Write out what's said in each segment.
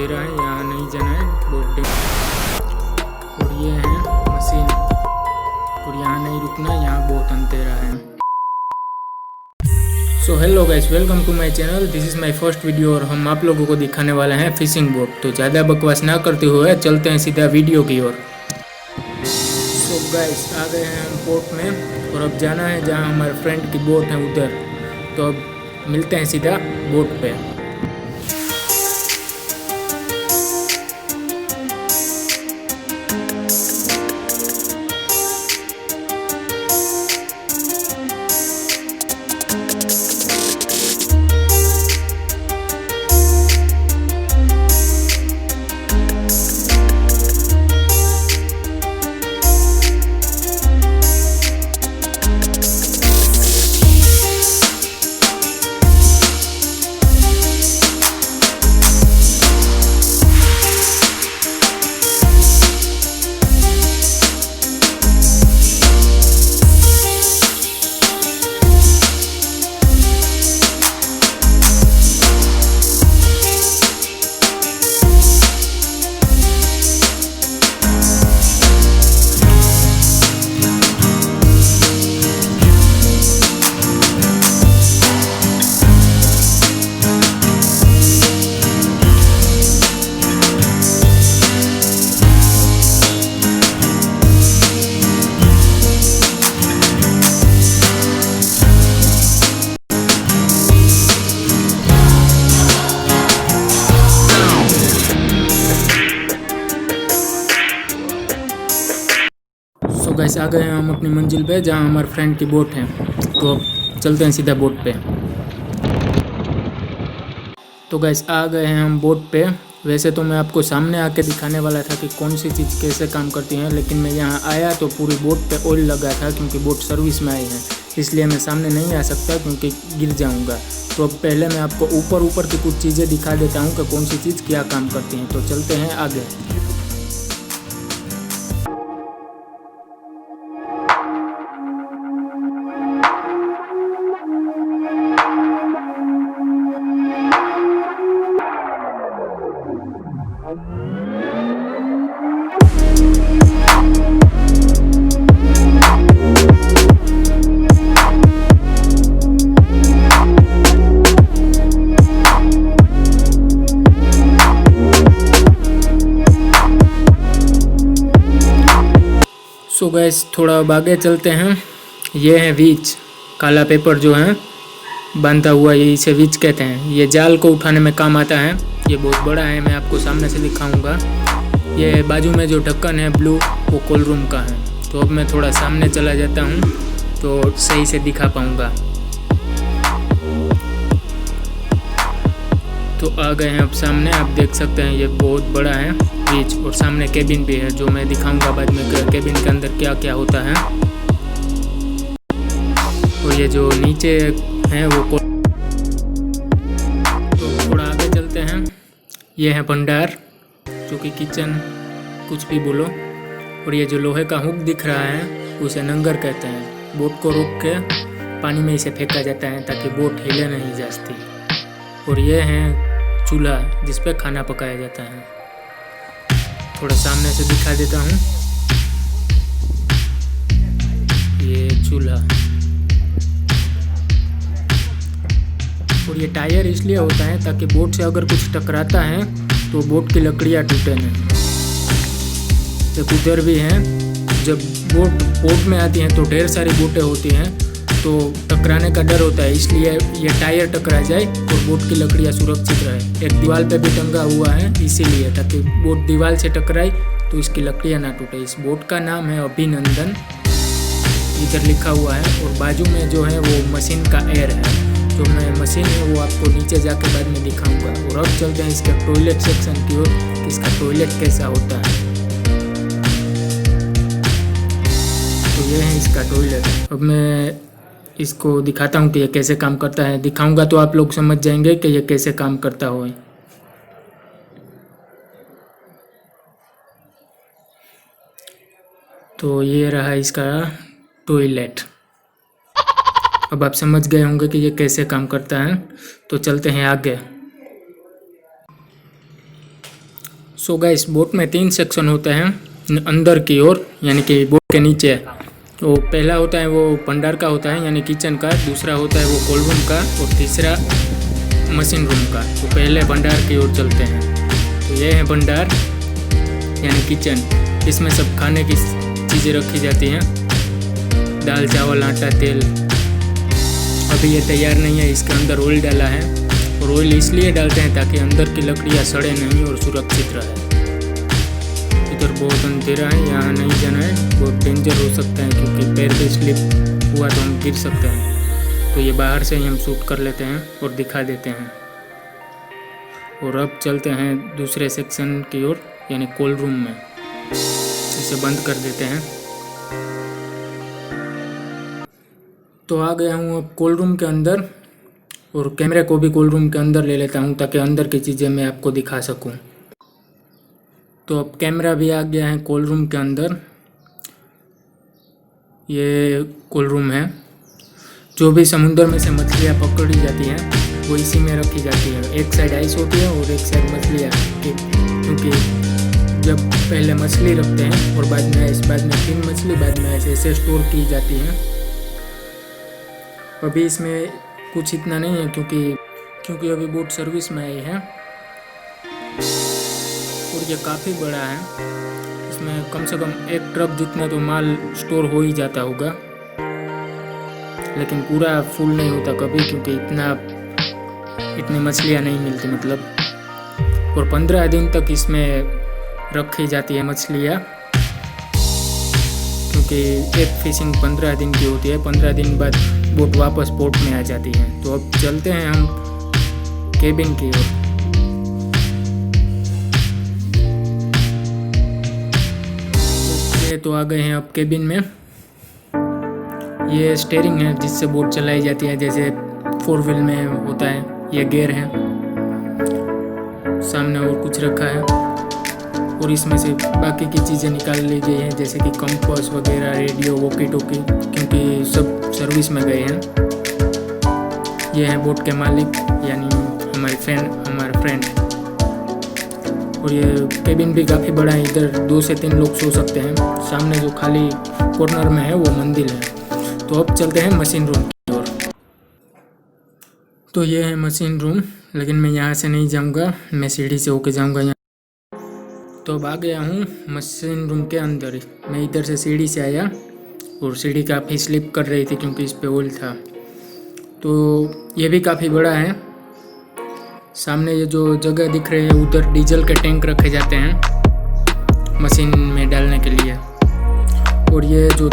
अंधेरा है, यहाँ नहीं जाना है बोट डे। और ये है मशीन, और यहाँ नहीं रुकना, यहाँ बहुत अंधेरा है। So hello guys, welcome to my channel. This is my first video और हम आप लोगों को दिखाने वाले हैं फिशिंग बोट। तो ज़्यादा बकवास ना करते हुए चलते हैं सीधा वीडियो की ओर। सो गाइस, आ गए हैं हम बोट में और अब जाना है जहाँ हमारे फ्रेंड की बोट है उधर। तो अब मिलते हैं सीधा बोट पे। सो गाइस, आ गए हैं हम अपनी मंजिल पे जहाँ हमारे फ्रेंड की बोट है। तो अब चलते हैं सीधा बोट पे। तो गाइस, आ गए हैं हम बोट पे। वैसे तो मैं आपको सामने आके दिखाने वाला था कि कौन सी चीज़ कैसे काम करती है, लेकिन मैं यहाँ आया तो पूरी बोट पे ऑयल लगा था क्योंकि बोट सर्विस में आई है, इसलिए मैं सामने नहीं आ सकता क्योंकि गिर जाऊँगा। तो अब पहले मैं आपको ऊपर की कुछ चीज़ें दिखा देता हूँ कि कौन सी चीज़ क्या काम करती हैं। तो चलते हैं आगे। सो गैस, थोड़ा अब आगे चलते हैं। ये है विच, काला पेपर जो है बांधा हुआ, ये इसे विच कहते हैं। ये जाल को उठाने में काम आता है। ये बहुत बड़ा है, मैं आपको सामने से दिखाऊंगा। ये बाजू में जो ढक्कन है ब्लू, वो कोल रूम का है। तो अब मैं थोड़ा सामने चला जाता हूँ तो सही से दिखा पाऊँगा। तो आ गए हैं अब सामने, आप देख सकते हैं ये बहुत बड़ा है बीच, और सामने केबिन भी है जो मैं दिखाऊंगा बाद में केबिन के अंदर क्या क्या होता है। और ये जो नीचे है वो तो थोड़ा आगे चलते हैं। ये है भंडार, जो कि किचन कुछ भी बोलो। और ये जो लोहे का हुक दिख रहा है उसे नंगर कहते हैं। बोट को रोक के पानी में इसे फेंका जाता है ताकि बोट हिले नहीं जाती। और ये है चूल्हा जिस पे खाना पकाया जाता है। थोड़ा सामने से दिखा देता हूँ, ये चूल्हा। और ये टायर इसलिए होता है ताकि बोट से अगर कुछ टकराता है तो बोट की लकड़ियाँ टूटे नहीं। एक उधर भी हैं, जब बोट पोर्ट में आती हैं तो ढेर सारी बोटें होती हैं, तो टकराने का डर होता है, इसलिए ये टायर टकरा जाए और बोट की लकड़ियाँ सुरक्षित रहे। एक दीवार पे भी टंगा हुआ है इसीलिए, ताकि बोट दीवार से टकराए तो इसकी लकड़ियाँ ना टूटे। इस बोट का नाम है अभिनंदन, इधर लिखा हुआ है। और बाजू में जो है वो मशीन का एयर है, जो मैं मशीन है वो आपको नीचे जाके बाद में दिखाऊंगा। और अब चलते हैं इसके टॉयलेट सेक्शन की ओर, कि इसका टॉयलेट कैसा होता है। तो ये है इसका टॉयलेट। अब मैं इसको दिखाता हूँ कि ये कैसे काम करता है। दिखाऊंगा तो आप लोग समझ जाएंगे कि ये कैसे काम करता हो। तो ये रहा इसका टॉयलेट। अब आप समझ गए होंगे कि ये कैसे काम करता है। तो चलते हैं आगे। सो गाइस, बोट में 3 सेक्शन होते हैं अंदर की ओर, यानी कि बोट के नीचे। तो पहला होता है वो भंडार का होता है यानी किचन का, दूसरा होता है वो कोल्ड रूम का, और तीसरा मशीन रूम का। तो पहले भंडार की ओर चलते हैं। तो ये है भंडार यानी किचन। इसमें सब खाने की चीज़ें रखी जाती हैं, दाल चावल आटा तेल। अभी ये तैयार नहीं है, इसके अंदर ऑयल डाला है, और ऑयल इसलिए डालते हैं ताकि अंदर की लकड़ियाँ सड़े नहीं और सुरक्षित रहे। इधर बहुत अंधेरा है, यहाँ नहीं जाना है, बहुत डेंजर हो सकता है क्योंकि पैर पे स्लिप हुआ तो हम गिर सकते हैं। तो ये बाहर से ही हम शूट कर लेते हैं और दिखा देते हैं। और अब चलते हैं दूसरे सेक्शन की ओर यानी कोल्ड रूम में। इसे बंद कर देते हैं। तो आ गया हूँ अब कोल्ड रूम के अंदर, और कैमरे को भी कोल्ड रूम के अंदर ले लेता हूँ ताकि अंदर की चीज़ें मैं आपको दिखा सकूँ। तो अब कैमरा भी आ गया है कोल्ड रूम के अंदर। ये कोल्ड रूम है। जो भी समुद्र में से मछलियाँ पकड़ी जाती हैं वो इसी में रखी जाती है। एक साइड आइस होती है और एक साइड मछलियाँ, क्योंकि जब पहले मछली रखते हैं और बाद में आइस, बाद में फिर मछली, बाद में ऐसे स्टोर की जाती हैं। अभी इसमें कुछ इतना नहीं है क्योंकि अभी बोट सर्विस में आई है, और ये काफ़ी बड़ा है। इसमें कम से कम 1 ट्रक जितना तो माल स्टोर हो ही जाता होगा, लेकिन पूरा फुल नहीं होता कभी, क्योंकि इतनी मछलियाँ नहीं मिलती मतलब। और 15 दिन तक इसमें रखी जाती है मछलियाँ, क्योंकि एक फिशिंग 15 दिन की होती है। 15 दिन बाद बोट वापस पोर्ट में आ जाती है। तो अब चलते हैं हम केबिन की ओर। तो आ गए हैं अब केबिन में। ये स्टीयरिंग है जिससे बोट चलाई जाती है, जैसे 4 व्हील में होता है। ये गियर है, सामने और कुछ रखा है, और इसमें से बाकी की चीज़ें निकाल ली गई हैं, जैसे कि कंपास वगैरह, रेडियो, वॉकी टॉकी, क्योंकि सब सर्विस में गए हैं। ये हैं बोट के मालिक यानी हमारे फ्रेंड। और ये केबिन भी काफ़ी बड़ा है, इधर 2 से 3 लोग सो सकते हैं। सामने जो खाली कॉर्नर में है वो मंदिर है। तो अब चलते हैं मशीन रूम की ओर। तो ये है मशीन रूम, लेकिन मैं यहाँ से नहीं जाऊँगा, मैं सीढ़ी से होके जाऊँगा यहाँ। तो अब आ गया हूँ मशीन रूम के अंदर। मैं इधर से सीढ़ी से आया, और सीढ़ी काफ़ी स्लिप कर रही थी क्योंकि इस पे ऑयल था। तो ये भी काफ़ी बड़ा है। सामने ये जो जगह दिख रही है उधर डीजल के टैंक रखे जाते हैं मशीन में डालने के लिए। और ये जो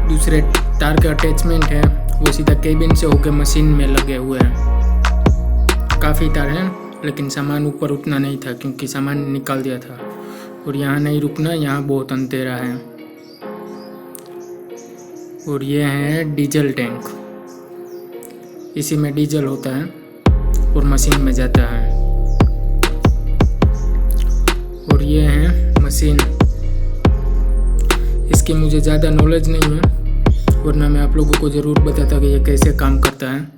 दूसरे तार के अटैचमेंट है वो सीधा केबिन से होकर मशीन में लगे हुए हैं। काफ़ी तार हैं, लेकिन सामान ऊपर उतना नहीं था क्योंकि सामान निकाल दिया था। और यहाँ नहीं रुकना, यहाँ बहुत अंधेरा है। और ये है डीजल टैंक, इसी में डीजल होता है और मशीन में जाता है। और ये है मशीन। इसकी मुझे ज़्यादा नॉलेज नहीं है, वरना मैं आप लोगों को ज़रूर बताता कि ये कैसे काम करता है।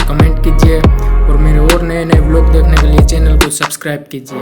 कमेंट कीजिए और मेरे और नए व्लॉग देखने के लिए चैनल को सब्सक्राइब कीजिए।